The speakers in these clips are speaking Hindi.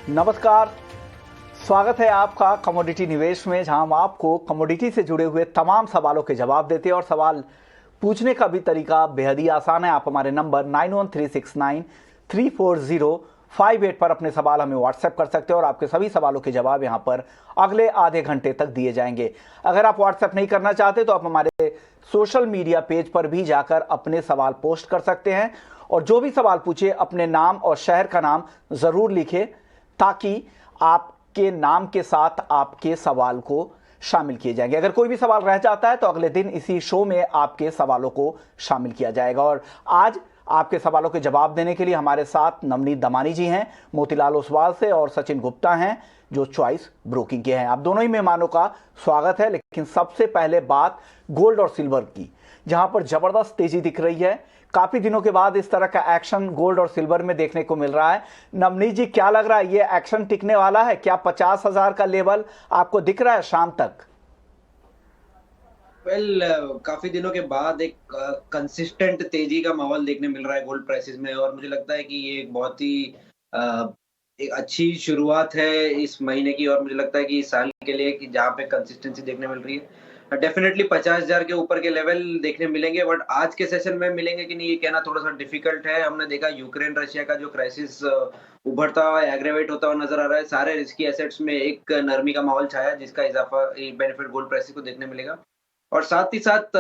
नमस्कार, स्वागत है आपका कमोडिटी निवेश में, जहां हम आपको कमोडिटी से जुड़े हुए तमाम सवालों के जवाब देते हैं। और सवाल पूछने का भी तरीका बेहद ही आसान है। आप हमारे नंबर 9136934058 पर अपने सवाल हमें व्हाट्सएप कर सकते हैं और आपके सभी सवालों के जवाब यहां पर अगले आधे घंटे तक दिए जाएंगे। अगर आप व्हाट्सएप नहीं करना चाहते तो आप हमारे सोशल मीडिया पेज पर भी जाकर अपने सवाल पोस्ट कर सकते हैं और जो भी सवाल पूछे अपने नाम और शहर का नाम जरूर लिखें ताकि आपके नाम के साथ आपके सवाल को शामिल किए जाएंगे। अगर कोई भी सवाल रह जाता है तो अगले दिन इसी शो में आपके सवालों को शामिल किया जाएगा। और आज आपके सवालों के जवाब देने के लिए हमारे साथ नवनीत दमानी जी हैं, मोतीलाल ओसवाल से, और सचिन गुप्ता हैं जो चॉइस ब्रोकिंग के हैं। आप दोनों ही मेहमानों का स्वागत है। लेकिन सबसे पहले बात गोल्ड और सिल्वर की, जहां पर जबरदस्त तेजी दिख रही है। काफी दिनों के बाद इस तरह का एक्शन गोल्ड और सिल्वर में देखने को मिल रहा है। नवनीत जी, क्या लग रहा है, ये एक्शन टिकने वाला है? क्या 50,000 का लेवल आपको दिख रहा है शाम तक? काफी दिनों के बाद एक कंसिस्टेंट तेजी का माहौल देखने मिल रहा है गोल्ड प्राइसेस में, और मुझे लगता है कि ये एक बहुत ही अ, एक अच्छी शुरुआत है इस महीने की। और मुझे लगता है कि इस साल के लिए कि जहाँ पे कंसिस्टेंसी देखने मिल रही है, डेफिनेटली 50,000 के ऊपर के लेवल देखने मिलेंगे। बट आज के सेशन में मिलेंगे कि नहीं, ये कहना थोड़ा सा डिफिकल्ट है। हमने देखा यूक्रेन रशिया का जो क्राइसिस उभरता हुआ एग्रेवेट होता हुआ नजर आ रहा है। सारे रिस्की एसेट्स में एक नरमी का माहौल छाया, जिसका इजाफा बेनिफिट गोल्ड प्राइसेस को देखने मिलेगा। और साथ ही साथ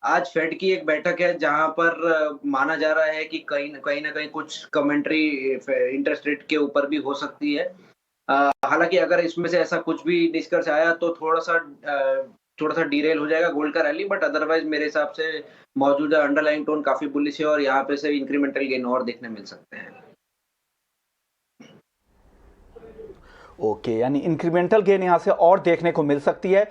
आज फेड की एक बैठक है जहां पर माना जा रहा है कि कहीं ना कहीं कुछ कमेंट्री इंटरेस्ट रेट के ऊपर भी हो सकती है। हालांकि अगर इसमें से ऐसा कुछ भी निष्कर्ष आया तो थोड़ा सा डीरेल हो जाएगा गोल्ड का रैली। बट अदरवाइज मेरे हिसाब से मौजूदा अंडरलाइंग टोन काफी बुलिश है और यहाँ पे से इंक्रीमेंटल गेन और देखने मिल सकते हैं। ओके, यानी इंक्रीमेंटल गेन यहां से और देखने को मिल सकती है।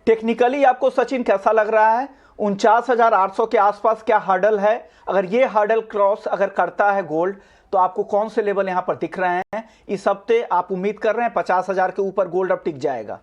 टेक्निकली आपको सचिन कैसा लग रहा है? 49,800 के आसपास क्या हर्डल है? अगर ये हर्डल क्रॉस अगर करता है गोल्ड तो आपको कौन से लेवल यहां पर दिख रहे हैं? इस हफ्ते आप उम्मीद कर रहे हैं 50,000 के ऊपर गोल्ड अब टिक जाएगा?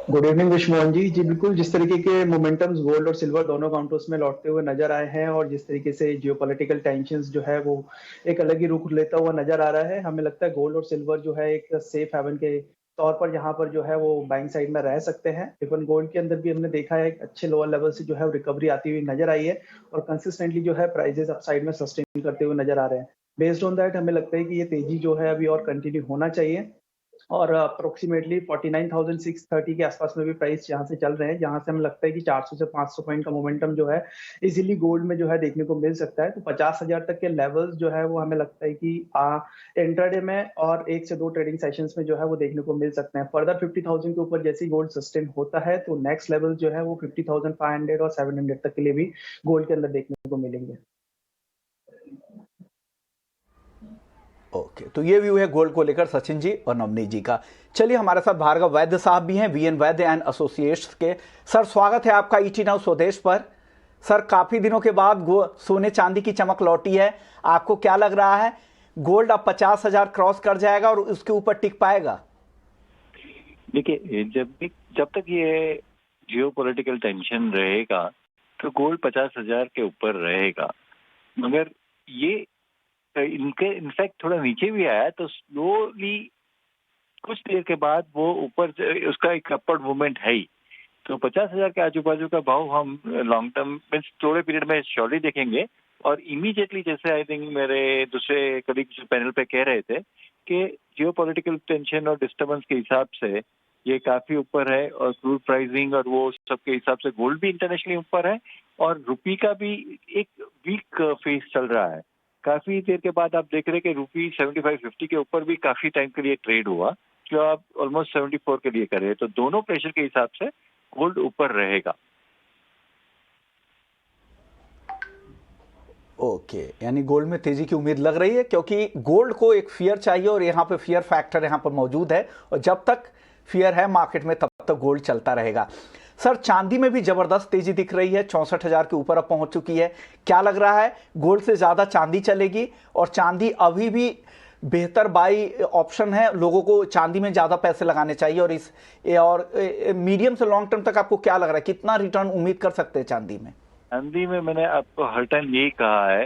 गुड इवनिंग विश्वमोहन जी। बिल्कुल, जिस तरीके के मोमेंटम्स गोल्ड और सिल्वर दोनों काउंटर्स में लौटते हुए नजर आए हैं और जिस तरीके से जियोपॉलिटिकल टेंशंस जो है वो एक अलग ही रुख लेता हुआ नजर आ रहा है, हमें लगता है गोल्ड और सिल्वर जो है एक सेफ हेवन के तौर पर यहाँ पर जो है वो बाइंग साइड में रह सकते हैं। इवन गोल्ड के अंदर भी हमने देखा है अच्छे लोअर लेवल से जो है रिकवरी आती हुई नजर आई है और कंसिस्टेंटली जो है प्राइजेस अपसाइड में सस्टेन करते हुए नजर आ रहे हैं। बेस्ड ऑन दैट हमें लगता है कि ये तेजी जो है अभी और कंटिन्यू होना चाहिए और अप्रोक्सीमेटली 49,630 के आसपास में भी प्राइस यहाँ से चल रहे हैं, जहाँ से हमें लगता है कि 400 से 500 पॉइंट का मोमेंटम जो है इजीली गोल्ड में जो है देखने को मिल सकता है। तो 50,000 तक के लेवल्स जो है वो हमें लगता है कि इंट्राडे में और 1 से 2 ट्रेडिंग सेशंस में जो है वो देखने को मिल सकते हैं। फर्दर 50,000 के ऊपर जैसे ही गोल्ड सस्टेन होता है तो नेक्स्ट लेवल जो है वो 50,500 और 700 तक के लिए भी गोल्ड के अंदर देखने को मिलेंगे। ओके, तो ये व्यू है गोल्ड को लेकर सचिन जी और नवनीत जी का। चलिए, हमारे साथ भार्गव वैद्य साहब भी हैं, वीएन वैद्य एंड एसोसिएट्स के। सर, स्वागत है आपका ईटी नाउ स्वदेश पर। सर, काफी दिनों के बाद सोने चांदी की चमक लौटी है, आपको क्या लग रहा है, गोल्ड अब 50,000 क्रॉस कर जाएगा और उसके ऊपर टिक पाएगा? देखिए, जब तक ये जियोपॉलिटिकल टेंशन रहेगा तो गोल्ड 50,000 के ऊपर रहेगा। मगर ये इनफैक्ट थोड़ा नीचे भी आया तो स्लोली कुछ देर के बाद वो ऊपर उसका एक अपवर्ड मूवमेंट है ही। तो 50,000 के आजू बाजू का भाव हम लॉन्ग टर्म में थोड़े पीरियड में श्योरली देखेंगे। और इमीडिएटली, जैसे आई थिंक मेरे दूसरे कलीग जो पैनल पे कह रहे थे कि जियोपॉलिटिकल टेंशन और डिस्टर्बेंस के हिसाब से ये काफी ऊपर है और क्रूड प्राइसिंग और वो सब के हिसाब से गोल्ड भी इंटरनेशनली ऊपर है और रुपी का भी एक वीक फेस चल रहा है। काफी देर के बाद आप देख रहे हैं कि रुपी 75-50 के ऊपर भी काफी टाइम के लिए ट्रेड हुआ, जो आप ऑलमोस्ट 74 के लिए कर रहे हैं। तो दोनों प्रेशर के हिसाब से गोल्ड ऊपर रहेगा। ओके, यानी गोल्ड में तेजी की उम्मीद लग रही है क्योंकि गोल्ड को एक फियर चाहिए और यहाँ पे फियर फैक्टर यहाँ पर मौजूद है और जब तक फियर है मार्केट में तब तक गोल्ड चलता रहेगा। सर, चांदी में भी जबरदस्त तेजी दिख रही है, 64,000 के ऊपर अब पहुंच चुकी है। क्या लग रहा है, गोल्ड से ज्यादा चांदी चलेगी? और चांदी अभी भी बेहतर बाई ऑप्शन है, लोगों को चांदी में ज्यादा पैसे लगाने चाहिए। और मीडियम से लॉन्ग टर्म तक आपको क्या लग रहा है, कितना रिटर्न उम्मीद कर सकते हैं चांदी में? चांदी में मैंने आपको हर टाइम यही कहा है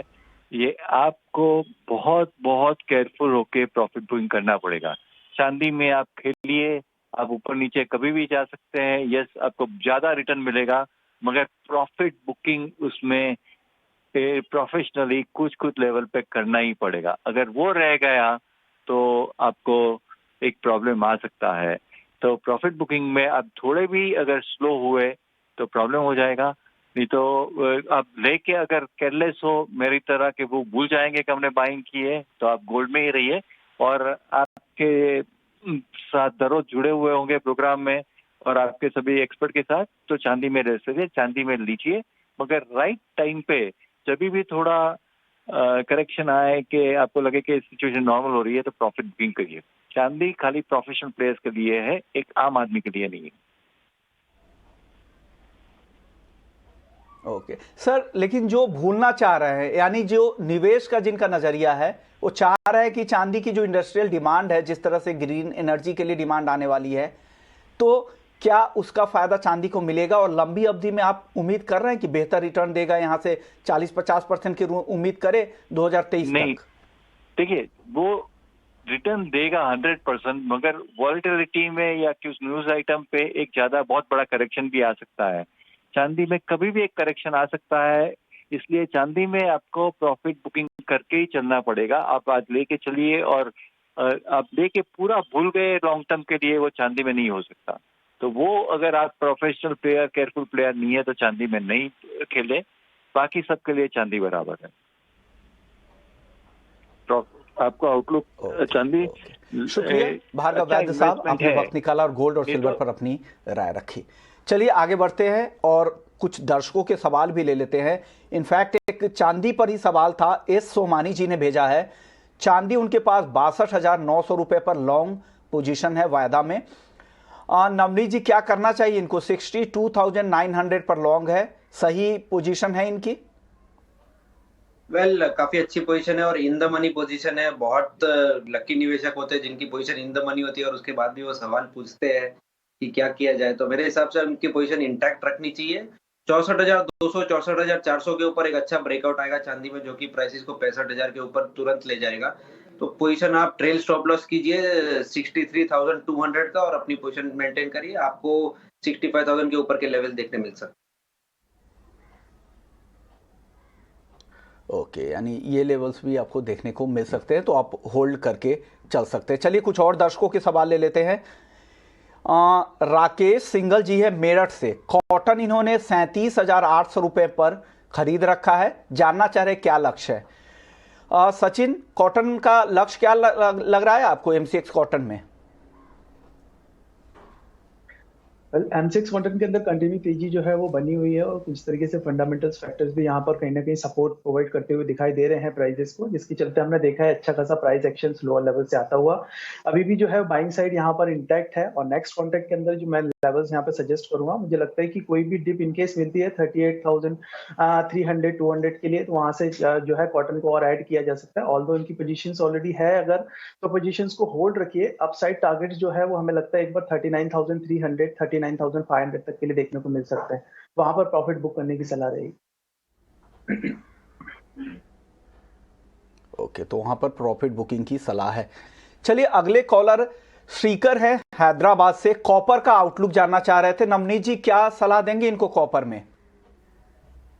ये आपको बहुत बहुत केयरफुल होके प्रॉफिट बुकिंग करना पड़ेगा। चांदी में आप खेलिए, आप ऊपर नीचे कभी भी जा सकते हैं। यस, आपको ज्यादा रिटर्न मिलेगा, मगर प्रॉफिट बुकिंग उसमें प्रोफेशनली कुछ कुछ लेवल पे करना ही पड़ेगा। अगर वो रह गया तो आपको एक प्रॉब्लम आ सकता है। तो प्रॉफिट बुकिंग में आप थोड़े भी अगर स्लो हुए तो प्रॉब्लम हो जाएगा। नहीं तो आप लेके अगर केयरलेस हो मेरी तरह के, वो भूल जाएंगे कि हमने बाइंग की है, तो आप गोल्ड में ही रहिए। और आपके साथ दररोज जुड़े हुए होंगे प्रोग्राम में और आपके सभी एक्सपर्ट के साथ, तो चांदी में रह सकते, चांदी में लीजिए। मगर राइट टाइम पे जब भी थोड़ा करेक्शन आए कि आपको लगे कि सिचुएशन नॉर्मल हो रही है, तो प्रॉफिट बुकिंग करिए। चांदी खाली प्रोफेशनल प्लेयर्स के लिए है, एक आम आदमी के लिए नहीं है। ओके सर, लेकिन जो भूलना चाह रहे हैं, यानी जो निवेश का जिनका नजरिया है, वो चाह रहे हैं कि चांदी की जो इंडस्ट्रियल डिमांड है, जिस तरह से ग्रीन एनर्जी के लिए डिमांड आने वाली है, तो क्या उसका फायदा चांदी को मिलेगा? और लंबी अवधि में आप उम्मीद कर रहे हैं कि बेहतर रिटर्न देगा, यहां से 40-50% की उम्मीद करें 2023 नहीं, तक? देखिए वो रिटर्न देगा 100%, मगर वॉलेटिलिटी में या कुछ न्यूज आइटम पे एक ज्यादा बहुत बड़ा करेक्शन भी आ सकता है। चांदी में कभी भी एक करेक्शन आ सकता है, इसलिए चांदी में आपको प्रॉफिट बुकिंग करके ही चलना पड़ेगा। आप आज लेके चलिए और आप लेके पूरा भूल गए लॉन्ग टर्म के लिए, वो चांदी में नहीं हो सकता। तो वो अगर आप प्रोफेशनल प्लेयर, केयरफुल प्लेयर नहीं है तो चांदी में नहीं खेले। बाकी सबके लिए चांदी बराबर है। आपको आउटलुक चांदी शुक्रिया भार्गव वैद्य साहब, आपने वक्त निकाला और गोल्ड और सिल्वर पर अपनी राय रखी। चलिए आगे बढ़ते हैं और कुछ दर्शकों के सवाल भी ले लेते हैं। इनफैक्ट एक चांदी पर ही सवाल था, एस सोमानी जी ने भेजा है। चांदी उनके पास 62,900 रुपए पर लॉन्ग पोजीशन है वायदा में। नवनीत जी, क्या करना चाहिए इनको? 62,900 पर लॉन्ग है, सही पोजीशन है इनकी? काफी अच्छी पोजीशन है और इन द मनी पोजीशन है। बहुत लकी निवेशक होते हैं जिनकी पोजीशन इन द मनी होती है और उसके बाद भी वो सवाल पूछते हैं कि क्या किया जाए। तो मेरे हिसाब से उनकी पोजीशन इंटैक्ट रखनी चाहिए। 64,200 64,400 के ऊपर एक अच्छा ब्रेकआउट आएगा चांदी में, जो कि प्राइसेस को 65,000 के ऊपर तुरंत ले जाएगा। तो पोजीशन आप ट्रेल स्टॉप लॉस कीजिए 63,200 का और अपनी पोजीशन मेंटेन करिए। आपको 65,000 के ऊपर के लेवल देखने मिल सकते हैं। ओके, यानी ये लेवल्स भी आपको देखने को मिल सकते हैं, तो आप होल्ड करके चल सकते हैं। चलिए कुछ और दर्शकों के सवाल ले लेते हैं। राकेश सिंगल जी है मेरठ से। कॉटन इन्होंने 37,800 रुपए पर खरीद रखा है, जानना चाह रहे क्या लक्ष्य है। सचिन, कॉटन का लक्ष्य क्या लग रहा है आपको M6 कॉटन में? M6 कॉटन के अंदर कंटिन्यू तेजी जो है वो बनी हुई है और कुछ तरीके से फंडामेंटल्स फैक्टर्स भी यहाँ पर कहीं ना कहीं सपोर्ट प्रोवाइड करते हुए दिखाई दे रहे हैं प्राइजेस को, जिसके चलते हमने देखा है अच्छा खासा प्राइस एक्शन लोअर लेवल से आता हुआ। अभी भी जो है बाइंग साइड यहाँ पर इंटैक्ट है और नेक्स्ट कॉन्ट्रैक्ट के अंदर जो मैं लेवल्स यहाँ पे सजेस्ट करूंगा, मुझे लगता है कि कोई भी डिप इनकेस मिलती है 38,300 200 के लिए, तो वहां से जो है कॉटन को और ऐड किया जा सकता है। ऑल्दो इनकी पोजीशंस ऑलरेडी है, अगर तो पोजीशंस को होल्ड रखिए। अपसाइड टारगेट्स जो है वो हमें लगता है एक बार 39,300 39,500 तक के लिए देखने को मिल सकता है, वहां पर प्रॉफिट बुक करने की सलाह रहेगी। ओके, तो वहां पर प्रॉफिट बुकिंग की सलाह है। चलिए अगले कॉलर श्रीकर है हैदराबाद से। कॉपर का आउटलुक जानना चाह रहे थे। नवनीत जी, क्या सलाह देंगे इनको कॉपर में?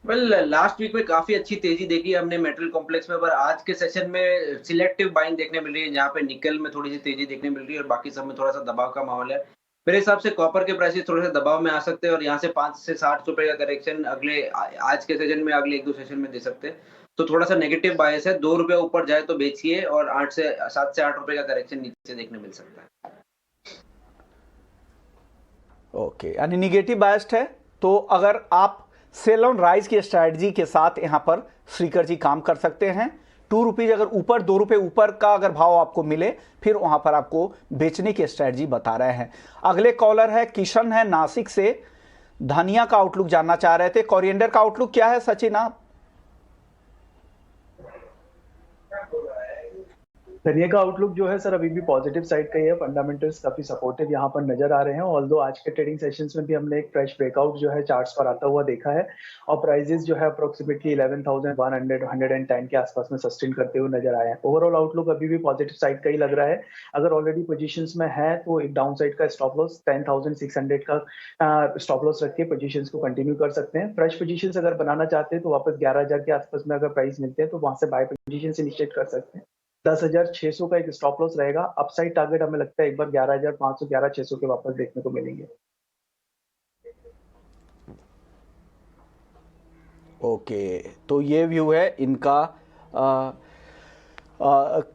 लास्ट वीक में काफी अच्छी तेजी देखी हमने मेटल कॉम्प्लेक्स में, पर आज के सेशन में सिलेक्टिव बाइंग देखने मिल रही है, जहाँ पे निकल में थोड़ी सी तेजी देखने मिल रही है और बाकी सब में थोड़ा सा दबाव का माहौल है। मेरे हिसाब से कॉपर के प्राइसेस थोड़े से दबाव में आ सकते हैं और यहाँ से 5 से 60 रुपए का करेक्शन अगले आज के सेशन में अगले 1-2 सेशन में दे सकते हैं। तो थोड़ा सा नेगेटिव बायस है। 2 रुपए ऊपर जाए तो बेचिए और 7 से 8 रुपए का करेक्शन नीचे देखने मिल सकता है। ओके, यानी निगेटिव बायस्ड है। तो अगर आप सेल ऑन राइज की स्ट्रैटेजी के साथ यहां पर श्रीकर जी काम कर सकते हैं। 2 रुपीज अगर ऊपर 2 रुपए ऊपर का अगर भाव आपको मिले, फिर वहां पर आपको बेचने की स्ट्रैटेजी बता रहे हैं। अगले कॉलर है किशन है नासिक से। धनिया का आउटलुक जानना चाह रहे थे। कोरिएंडर का आउटलुक क्या है सचिन आप? धनिया का आउटलुक जो है सर अभी भी पॉजिटिव साइड का ही है। फंडामेंटल्स काफी सपोर्टिव यहाँ पर नजर आ रहे हैं। ऑल्दो आज के ट्रेडिंग सेशंस में भी हमने एक फ्रेश ब्रेकआउट जो है चार्ट्स पर आता हुआ देखा है और प्राइजेस जो है अप्रोक्सीमेटली 11,100 110 के आसपास में सस्टेन करते हुए नजर आए हैं। ओवरऑल आउटलुक अभी भी पॉजिटिव साइड का ही लग रहा है। अगर ऑलरेडी पोजीशंस में है तो एक डाउन साइड का स्टॉप लॉस 10,600 का स्टॉप लॉस रख के पोजीशंस को कंटिन्यू कर सकते हैं। फ्रेश पोजीशंस अगर बनाना चाहते हैं तो वापस 11,000 के आसपास में अगर प्राइस मिलते हैं तो वहां से बाय पोजीशन इनिशिएट कर सकते हैं। 10,600 का एक स्टॉप लॉस रहेगा। अपसाइड टारगेट हमें लगता है एक बार 11,500 11,600 के वापस देखने को मिलेंगे। ओके, तो ये व्यू है इनका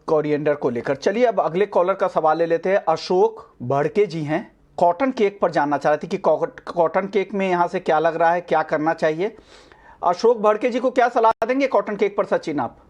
कोरिएंडर को लेकर। चलिए अब अगले कॉलर का सवाल ले लेते हैं। अशोक भड़के जी हैं, कॉटन केक पर जानना चाह रहे थे कि कॉटन केक में यहाँ से क्या लग रहा है, क्या करना चाहिए। अशोक भड़के जी को क्या सलाह देंगे कॉटन केक पर सचिन आप?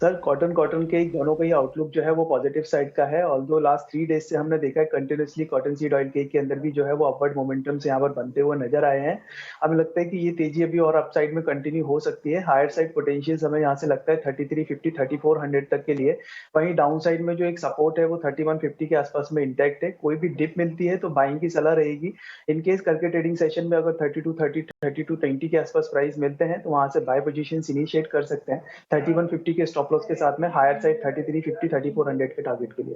सर कॉटन के दोनों का ही आउटलुक जो है वो पॉजिटिव साइड का है। ऑल्दो लास्ट 3 डेज से हमने देखा है continuously cotton seed oil cake के अंदर भी जो है वो अपवर्ड मोमेंटम से यहाँ पर बनते हुए नजर आए हैं। हमें लगता है कि ये तेजी अभी और अपसाइड में कंटिन्यू हो सकती है। हायर साइड पोटेंशियल हमें यहाँ से लगता है 3350 3400 तक के लिए। वहीं डाउन साइड में जो एक सपोर्ट है वो 3150 के आसपास में इंटैक्ट है। कोई भी डिप मिलती है तो बाइंग की सलाह रहेगी। इनकेस करके ट्रेडिंग सेशन में अगर 3230 3220 के आसपास प्राइस मिलते हैं तो वहां से बाय पोजीशन इनिशिएट कर सकते हैं 3150 के स्टॉप लॉस के साथ में। हायर साइड 3350 3400 के टारगेट के लिए।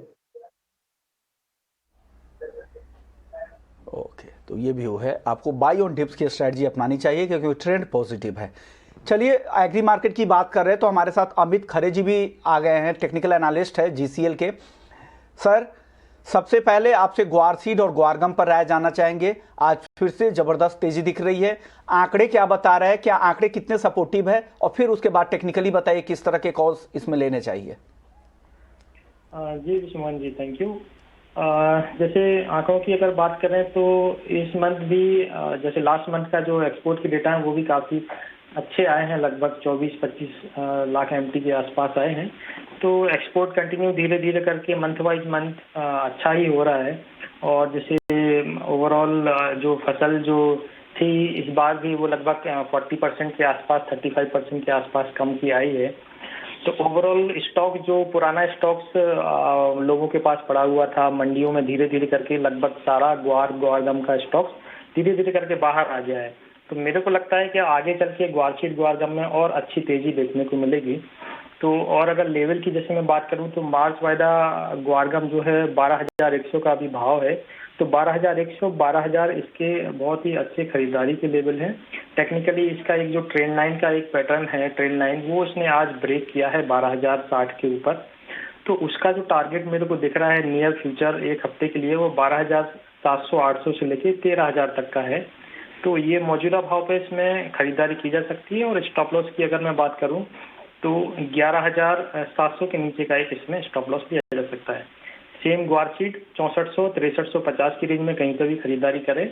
ओके, तो ये व्यू है, आपको बाई ऑन डिप्स की स्ट्रेटजी अपनानी चाहिए क्योंकि ट्रेंड पॉजिटिव है। चलिए एग्री मार्केट की बात कर रहे हैं तो हमारे साथ अमित खरे जी भी आ गए हैं, टेक्निकल एनालिस्ट है जीसीएल के। सर सबसे पहले आपसे ग्वार सीड और ग्वारगम पर राय जानना चाहेंगे। आज फिर से जबरदस्त तेजी दिख रही है, आंकड़े क्या बता रहे हैं, क्या आंकड़े कितने सपोर्टिव है, और फिर उसके बाद टेक्निकली बताइए किस तरह के कॉल्स इसमें लेने चाहिए। जी सुमन जी, थैंक यू। जैसे आंकड़ों की अगर बात करें तो इस मंथ भी जैसे लास्ट मंथ का जो एक्सपोर्ट की डेटा है वो भी काफ़ी अच्छे आए हैं, लगभग 24-25 लाख एमटी के आसपास आए हैं। तो एक्सपोर्ट कंटिन्यू धीरे धीरे करके मंथ वाइज मंथ अच्छा ही हो रहा है। और जैसे ओवरऑल जो फसल जो थी इस बार भी वो लगभग 40% के आसपास 35% के आसपास कम की आई है। तो ओवरऑल स्टॉक जो पुराना स्टॉक्स लोगों के पास पड़ा हुआ था मंडियों में, धीरे धीरे करके लगभग सारा ग्वारगम का स्टॉक धीरे धीरे करके बाहर आ गया है। तो मेरे को लगता है कि आगे चल के ग्वारगम में और अच्छी तेजी देखने को मिलेगी। तो और अगर लेवल की जैसे मैं बात करूं तो मार्च वायदा ग्वारगम जो है 12,100 का अभी भाव है। तो 12,100 12,000 इसके बहुत ही अच्छे खरीदारी के लेवल हैं। टेक्निकली इसका एक जो ट्रेंड लाइन का एक पैटर्न है, ट्रेंड लाइन वो उसने आज ब्रेक किया है 12,060 के ऊपर। तो उसका जो टारगेट मेरे को दिख रहा है नियर फ्यूचर एक हफ्ते के लिए वो 12,700-800 से लेके 13,000 तक का है। तो ये मौजूदा भाव पे इसमें खरीदारी की जा सकती है। और स्टॉप लॉस की अगर मैं बात करूं तो 11,700 के नीचे का एक इसमें स्टॉप लॉस लिया जा सकता है। सेम ग्वारसीड 6400 6350 की रेंज में कहीं पर भी खरीदारी करें।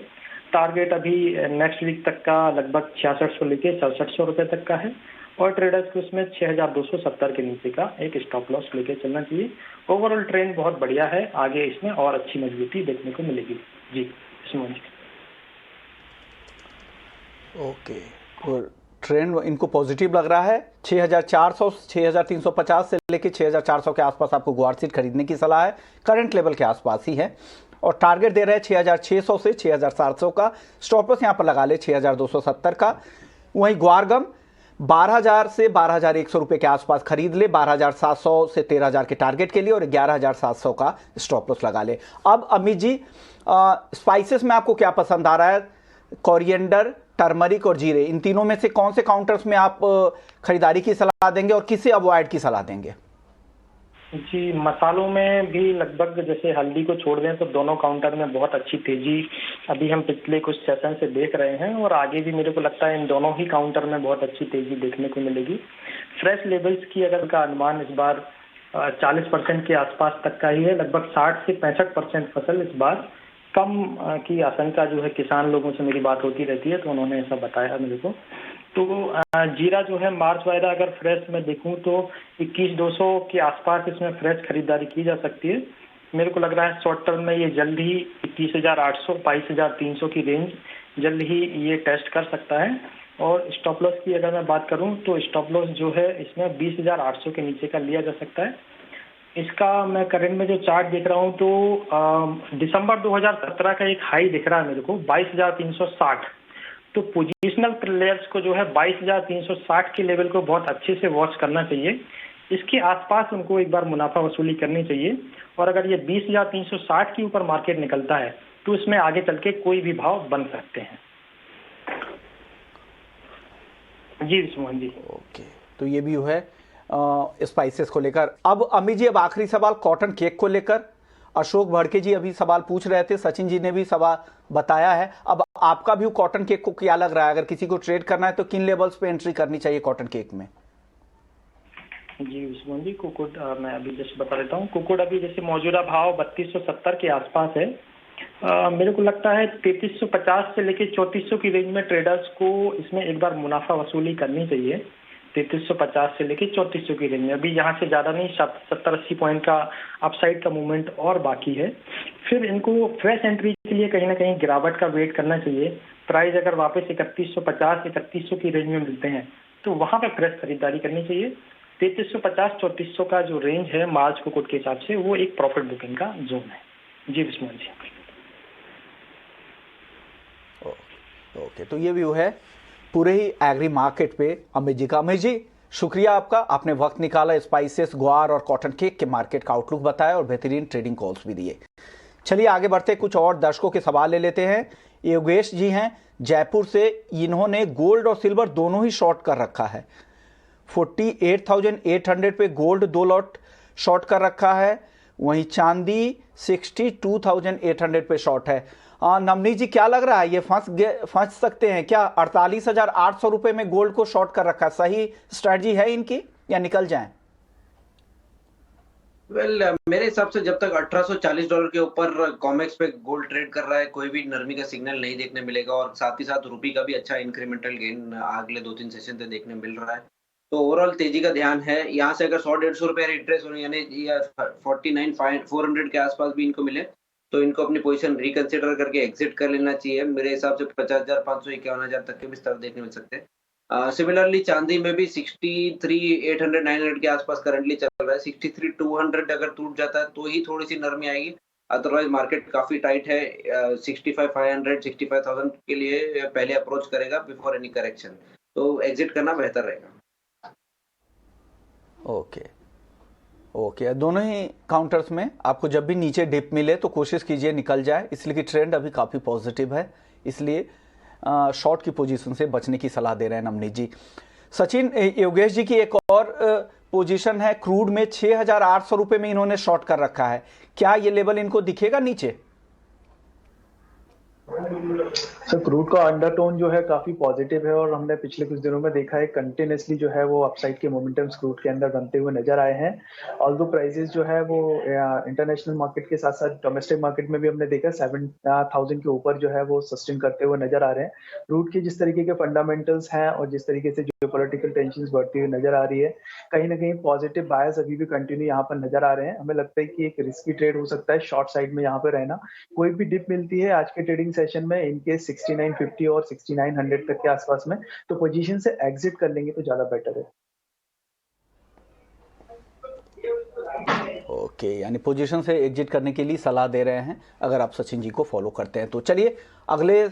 टारगेट अभी नेक्स्ट वीक तक का लगभग 6600 लेके 6700 रुपए तक का है। और ट्रेडर्स को इसमें 6270 के नीचे का एक स्टॉप लॉस लेके चलना चाहिए। ओवरऑल ट्रेंड बहुत बढ़िया है, आगे इसमें और अच्छी मजबूती देखने को मिलेगी। जी सुमन जी। ओके, और ट्रेंड इनको पॉजिटिव लग रहा है। 6,400 6,350 से लेके 6,400 के आसपास आपको ग्वारसीड खरीदने की सलाह है, करंट लेवल के आसपास ही है। और टारगेट दे रहे हैं 6,600 से 6,700 का। स्टॉप लॉस यहाँ पर लगा ले 6,270 का। वहीं ग्वारगम 12,000 से 12,100 रुपए के आसपास खरीद ले, 12,700 से 13,000 के टारगेट के लिए, और 11,700 का स्टॉप लॉस लगा ले। अब अमित जी, स्पाइसेस में आपको क्या पसंद आ रहा है? कोरिएंडर, टर्मरिक और जीरे, इन तीनों में से कौन से काउंटर्स में आप खरीदारी की सलाह देंगे और किसे अवॉइड की सलाह देंगे? जी, मसालों में भी लगभग जैसे हल्दी को छोड़ दें तो दोनों काउंटर में बहुत अच्छी तेजी अभी हम पिछले कुछ सेशन से देख रहे हैं। और आगे भी मेरे को लगता है इन दोनों ही काउंटर में बहुत अच्छी तेजी देखने को मिलेगी। फ्रेश लेवल्स की अगर का अनुमान इस बार 40% के आसपास तक का ही है। लगभग 60 से 65% फसल इस बार कम की आशंका जो है, किसान लोगों से मेरी बात होती रहती है तो उन्होंने ऐसा बताया मेरे को। तो जीरा जो है मार्च वायदा अगर फ्रेश में देखूं तो 21,200 के आसपास इसमें फ्रेश खरीदारी की जा सकती है। मेरे को लग रहा है शॉर्ट टर्म में ये जल्द ही 21,800 22,300 की रेंज जल्द ही ये टेस्ट कर सकता है। और स्टॉप लॉस की अगर मैं बात करूं तो स्टॉप लॉस जो है इसमें 20,800 के नीचे का लिया जा सकता है। इसका मैं करंट में जो चार्ट देख रहा हूं तो दिसंबर 2017 का एक हाई दिख रहा है मेरे को 22,360। तो पोजिशनल प्लेयर्स को जो है 22,360 के लेवल को बहुत अच्छे से वॉच करना चाहिए। इसके आसपास उनको एक बार मुनाफा वसूली करनी चाहिए और अगर ये 20,360 के ऊपर मार्केट निकलता है तो इसमें आगे चल के कोई भी भाव बन सकते हैं। जी मोहन जी। ओके, तो ये भी है स्पाइसेस को लेकर। अब अमित जी, अब आखिरी सवाल कॉटन केक को लेकर। अशोक भड़के जी अभी सवाल पूछ रहे थे, सचिन जी ने भी सवाल बताया है। अब आपका व्यू कॉटन केक को क्या लग रहा है? अगर किसी को ट्रेड करना है तो किन लेवल्स पे एंट्री करनी चाहिए कॉटन केक में? जी उस्मान जी, कुकुड मैं अभी जैसे बता देता हूँ। कुकुड अभी जैसे मौजूदा भाव 3270 के आसपास है। मेरे को लगता है 3350 से लेके 3400 की रेंज में ट्रेडर्स को इसमें एक बार मुनाफा वसूली करनी चाहिए। 3350 से लेके 3400 की रेंज में अभी यहाँ से ज़्यादा नहीं, 70-80 पॉइंट का अपसाइड का मूवमेंट और बाकी है। फिर इनको फ्रेश एंट्री के लिए कहीं ना कहीं गिरावट का वेट करना चाहिए। प्राइस अगर वापस 3150-3100 की रेंज में मिलते हैं तो वहाँ पे फ्रेश खरीदारी करनी चाहिए। 3350-3400 का जो रेंज है मार्च कुकुड के हिसाब से वो एक प्रॉफिट बुकिंग का जोन है। जी बिस्मिल जी। ओके, तो ये व्यू है पूरे ही एग्री मार्केट पे अमित जी का। अमित जी, शुक्रिया आपका, आपने वक्त निकाला, स्पाइसेस, ग्वार और कॉटन केक के मार्केट का आउटलुक बताया और बेहतरीन ट्रेडिंग कॉल्स भी दिए। चलिए आगे बढ़ते, कुछ और दर्शकों के सवाल ले लेते हैं। योगेश जी हैं जयपुर से, इन्होंने गोल्ड और सिल्वर दोनों ही शॉर्ट कर रखा है। 48,800 पे गोल्ड 2 लॉट शॉर्ट कर रखा है, वहीं चांदी 62,800 पे शॉर्ट है। नवनीत जी, क्या लग रहा है ये फंस सकते हैं क्या? 48,800 रुपए में गोल्ड को शॉर्ट कर रखा है, सही स्ट्रेटजी है इनकी या निकल जाएं? मेरे हिसाब से जब तक $1840 के ऊपर कॉमेक्स पे गोल्ड ट्रेड कर रहा है, कोई भी नरमी का सिग्नल नहीं देखने मिलेगा और साथ ही साथ रुपी का भी अच्छा इंक्रीमेंटल गेन अगले 2-3 सेशन से देखने मिल रहा है। तो ओवरऑल तेजी का ध्यान है। यहाँ से अगर 100-150 रुपए रिट्रेस होने यानी 49,400 के आसपास भी इनको मिले तो इनको अपनी पोजीशन रिकंसिडर करके एग्जिट कर लेना चाहिए। मेरे हिसाब से 50,500 51,000 तक के भी स्तर देखने मिल सकते हैं। सिमिलरली चांदी में भी 63,800-900 के आसपास करंटली चल रहा है। 63,200 अगर टूट जाता है तो ही थोड़ी सी नरमी आएगी, अदरवाइज मार्केट काफी टाइट है। 65,500 65,000 के लिए पहले अप्रोच करेगा बिफोर एनी करेक्शन, तो एग्जिट करना बेहतर रहेगा। ओके, दोनों ही काउंटर्स में आपको जब भी नीचे डिप मिले तो कोशिश कीजिए निकल जाए, इसलिए कि ट्रेंड अभी काफ़ी पॉजिटिव है, इसलिए शॉर्ट की पोजीशन से बचने की सलाह दे रहे हैं नवनीत जी। सचिन, योगेश जी की एक और पोजीशन है क्रूड में 6,800 रुपये में इन्होंने शॉर्ट कर रखा है, क्या ये लेवल इनको दिखेगा नीचे? सर क्रूड का अंडरटोन जो है काफी पॉजिटिव है और हमने पिछले कुछ दिनों में देखा है कंटिन्यूसली जो है वो अपसाइड के मोमेंटम्स क्रूड के अंदर बनते हुए नजर आए हैं। ऑल्दो प्राइसेस जो है वो इंटरनेशनल मार्केट के साथ साथ डोमेस्टिक मार्केट में भी हमने देखा 7,000 के ऊपर जो है वो सस्टेन करते हुए नजर आ रहे हैं। क्रूड की जिस तरीके के फंडामेंटल्स हैं और जिस तरीके से जियोपॉलिटिकल टेंशंस बढ़ती हुई नजर आ रही है, कहीं ना कहीं पॉजिटिव बायस अभी भी कंटिन्यू यहाँ पर नजर आ रहे हैं। हमें लगता है कि एक रिस्की ट्रेड हो सकता है शॉर्ट साइड में यहाँ पे रहना। कोई भी डिप मिलती है आज के ट्रेडिंग सेशन में इनके 6950 और 6900 तक के आसपास में, तो पोजीशन से एग्जिट कर लेंगे तो ज्यादा बेटर है। ओके, यानी पोजीशन से एग्जिट करने के लिए सलाह दे रहे हैं अगर आप सचिन जी को फॉलो करते हैं तो। चलिए अगले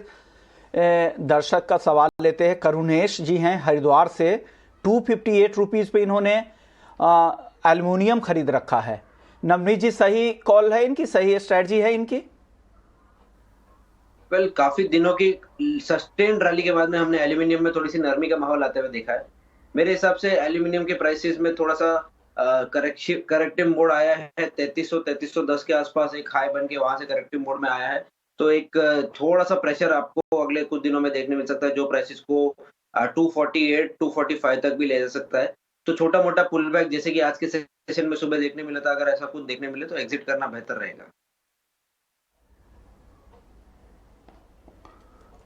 दर्शक का सवाल लेते हैं। करुणेश जी हैं हरिद्वार से, 258 रुपीज पे इन्होंने एल्युमिनियम खरीद रखा है। नवनीत जी, सही कॉल है इनकी, सही स्ट्रेटजी है इनकी? काफी दिनों की सस्टेन रैली के बाद में हमने एल्यूमिनियम में थोड़ी सी नरमी का माहौल आते हुए देखा है। मेरे हिसाब से एल्यूमिनियम के प्राइसेस में थोड़ा सा करेक्टिव मोड आया है। 3300-3310 के आसपास एक हाई बन के वहां से करेक्टिव मोड में आया है, तो एक थोड़ा सा प्रेशर आपको अगले कुछ दिनों में देखने मिल सकता है, जो प्राइसेस को 248-245 तक भी ले जा सकता है। तो छोटा मोटा पुल बैक जैसे कि आज के सेशन में सुबह देखने मिला था, अगर ऐसा कुछ देखने मिले तो एग्जिट करना बेहतर रहेगा।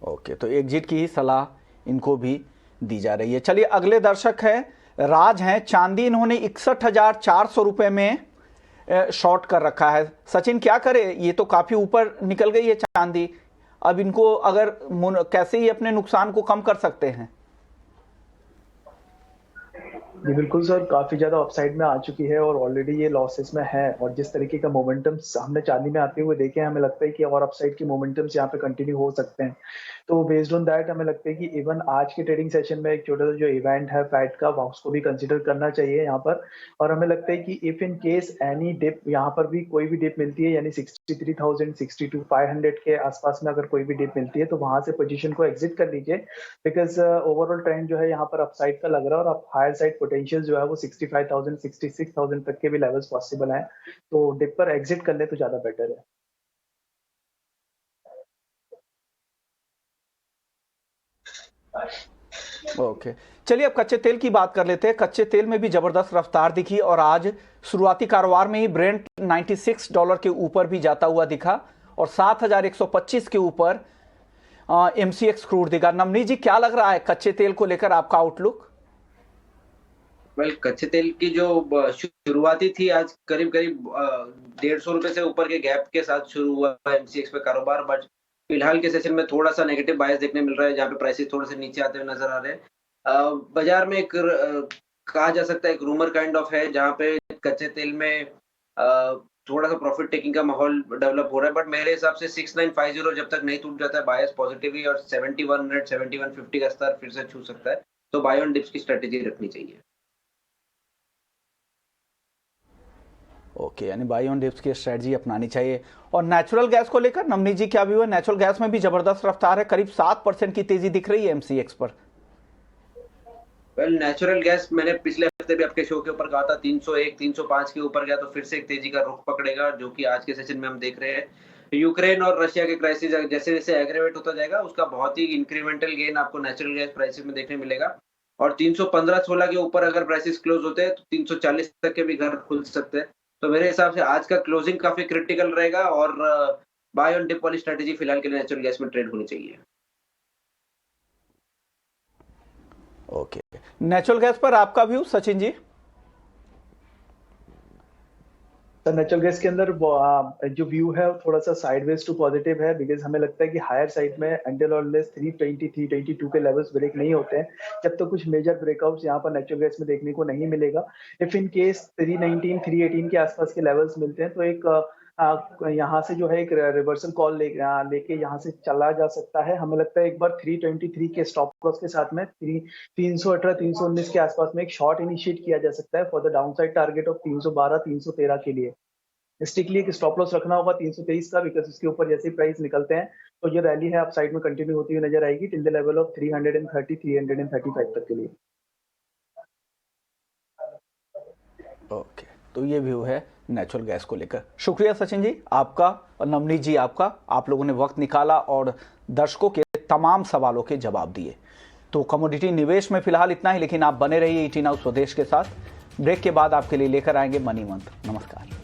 ओके, तो एग्जिट की ही सलाह इनको भी दी जा रही है। चलिए अगले दर्शक है राज हैं, चांदी इन्होंने 61,400 रुपये में शॉर्ट कर रखा है। सचिन क्या करे, ये तो काफी ऊपर निकल गई है चांदी, अब इनको अगर कैसे ही अपने नुकसान को कम कर सकते हैं? जी बिल्कुल सर, काफ़ी ज़्यादा अपसाइड में आ चुकी है और ऑलरेडी ये लॉसेस में है, और जिस तरीके का मोमेंटम्स हमने चांदी में आते हुए देखे हैं, हमें लगता है कि और अपसाइड के मोमेंटम्स यहाँ पे कंटिन्यू हो सकते हैं। तो बेस्ड ऑन दैट हमें लगता है कि इवन आज के ट्रेडिंग सेशन में एक छोटा-सा जो इवेंट है फैट का, उसको भी कंसीडर करना चाहिए यहाँ पर। और हमें लगता है कि if in case any dip, यहाँ पर भी कोई भी डिप मिलती है, यानी 63,000, 62,500 के आसपास में अगर कोई भी डिप मिलती है, तो वहाँ से पोजीशन को एग्जिट कर लीजिए, बिकॉज़ ओवरऑल ट्रेंड जो है यहाँ पर अपसाइड का लग रहा है, और अब हायर साइड पोटेंशियल जो है वो 65,000, 66,000 तक के भी लेवल्स पॉसिबल हैं। तो डिप पर एग्जिट कर ले तो ज़्यादा बेटर है। ओके, चलिए अब कच्चे तेल की बात कर लेते हैं। कच्चे तेल में भी जबरदस्त रफ्तार दिखी और आज शुरुआती कारोबार में ही ब्रेंट $96 के ऊपर भी जाता हुआ दिखा और 7,125 के ऊपर MCX क्रूड दिखा। नवनीत जी, क्या लग रहा है कच्चे तेल को लेकर आपका आउटलुक? कच्चे तेल की जो शुरुआती थी आज करीब करीब 150 रुपए से ऊपर के गैप के साथ शुरू हुआ MCX पे कारोबार, बट फिलहाल के सेशन में थोड़ा सा नेगेटिव बायस देखने मिल रहा है, जहाँ पे प्राइसेस थोड़े से नीचे आते हुए नजर आ रहे हैं। बाजार में एक कहा जा सकता है एक रूमर काइंड ऑफ है, जहाँ पे कच्चे तेल में थोड़ा सा प्रॉफिट टेकिंग का माहौल डेवलप हो रहा है, बट मेरे हिसाब से 6950 जब तक नहीं टूट जाता है बायस पॉजिटिवली और 7100 7150 का स्तर फिर से छू सकता है, तो बाय ऑन डिप्स की स्ट्रेटेजी रखनी चाहिए। ओके, यानी बाई ऑन डिप्स की स्ट्रेटजी अपनानी चाहिए। और नेचुरल गैस को लेकर नवनीत जी क्या व्यू है? नेचुरल गैस में भी जबरदस्त रफ्तार है, करीब 7% की तेजी दिख रही है MCX पर। नेचुरल गैस मैंने पिछले हफ्ते भी आपके शो के ऊपर कहा था 301 305 के ऊपर गया तो फिर से एक तेजी का रुख पकड़ेगा, जो कि आज के सेशन में हम देख रहे हैं। यूक्रेन और रशिया के क्राइसिस जैसे जैसे एग्रेवेट होता जाएगा, उसका बहुत ही इंक्रीमेंटल गेन आपको नेचुरल गैस प्राइसेस में देखने मिलेगा। और 315-16 के ऊपर अगर प्राइसेस क्लोज होते हैं तो 340 तक के भी घर खुल सकते हैं। तो मेरे हिसाब से आज का क्लोजिंग काफी क्रिटिकल रहेगा और बाय ऑन डिप वाली स्ट्रेटेजी फिलहाल के लिए नेचुरल गैस में ट्रेड होनी चाहिए। ओके, नेचुरल गैस पर आपका view Sachin ji? Sir natural gas के अंदर जो व्यू है वो थोड़ा सा साइडवेज टू पॉजिटिव है, बिकॉज हमें लगता है कि हायर साइड में अंटिल और लेस 320 322 के लेवल्स ब्रेक नहीं होते हैं जब तक कुछ मेजर ब्रेकआउट्स यहाँ पर नेचुरल गैस में देखने को नहीं मिलेगा। इफ इन केस 319 318 के आसपास के लेवल्स मिलते हैं तो एक यहाँ से जो है एक रिवर्सल कॉल लेके यहाँ से चला जा सकता है। हमें लगता है एक बार 323 के स्टॉप लॉस के साथ में 318 319 के आसपास में एक शॉर्ट इनिशिएट किया जा सकता है for the downside target of 312 313 के लिए। स्ट्रिक्टली एक स्टॉप लॉस रखना होगा 323 का, बिकॉज उसके ऊपर जैसे प्राइस निकलते हैं तो ये रैली है अपसाइड में कंटिन्यू होती हुई नजर आएगी टिल द लेवल ऑफ 330 335 तक के लिए। ओके, तो ये व्यू है नेचुरल गैस को लेकर। शुक्रिया सचिन जी आपका और नवनीत जी आपका, आप लोगों ने वक्त निकाला और दर्शकों के तमाम सवालों के जवाब दिए। तो कमोडिटी निवेश में फिलहाल इतना ही, लेकिन आप बने रहिए ET Now स्वदेश के साथ। ब्रेक के बाद आपके लिए लेकर आएंगे मनी मंत्र। नमस्कार।